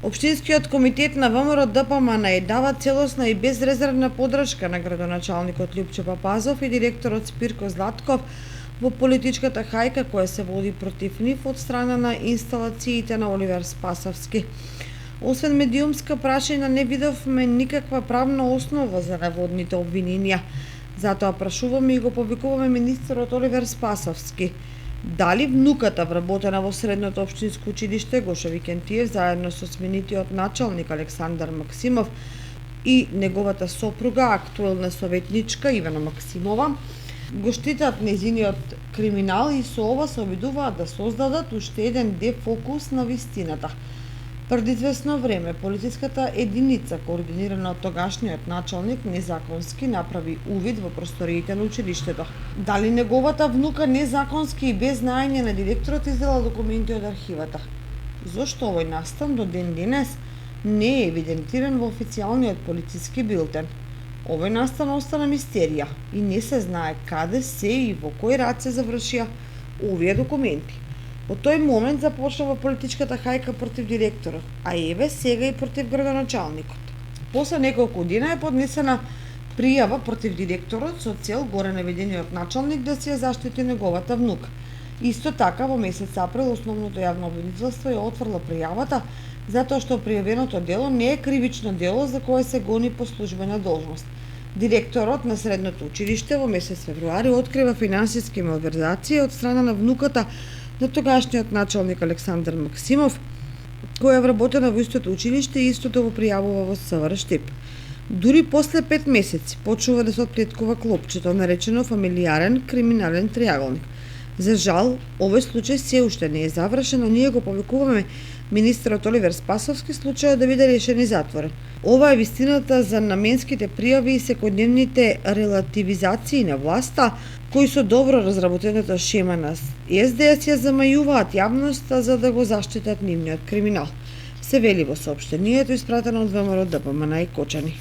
Општинскиот комитет на ВМРО ДПМН дава целосна и безрезервна подршка на градоначалникот Љупчо Папазов и директорот Спирко Златков во политичката хајка која се води против нив од страна на инсталациите на Оливер Спасовски. Освен медиумска прашања не видовме никаква правна основа за наводните обвиненија. Затоа прашуваме и го повикуваме министерот Оливер Спасовски. Дали внуката вработена во средното општинско училиште Гошо Викентиев заедно со сменитиот началник Александар Максимов и неговата сопруга, актуелна советничка Ивана Максимова, го штитат незиниот криминал и со ова се обидуваат да создадат уште еден дефокус на вистината. Пред известно време, полициската единица, координирана од тогашниот началник, незаконски направи увид во просториите на училиштето. Дали неговата внука незаконски и без знаење на директорот издала документи од архивата? Зошто овој настан до ден денес не е евидентиран во официјалниот полициски билтен? Овој настан остана мистерија и не се знае каде се и во кој рад се завршија овие документи. Во тој момент започнува политичката хајка против директорот, а еве сега и против градоначалникот. После неколку дена е поднесена пријава против директорот со цел горе наведениот началник да се ја заштити неговата внука. Исто така во месец април основното јавно обвинителство ја отврла пријавата затоа што пријавеното дело не е кривично дело за кое се гони по службена должност. Директорот на средното училиште во месец февруари открива финансиски малверзации од страна на внуката на тогашниот началник Александар Максимов, која вработена во истото училиште и истото го пријавува во СВР Штип. Дури после 5 месеци почнува да се отплеткува клопчето, наречено фамилијарен криминален триаголник. За жал, овој случај се уште не е завршен, но ние го повикуваме министерот Оливер Спасовски случајот да биде решен и затворен. Ова е вистината за наменските пријави и секојдневните релативизации на власта, кои со добро разработената шема на СДС ја замајуваат јавноста за да го заштитат нивниот криминал. Се вели во соопштението испратено од ВМРО ДПМН и Кочани.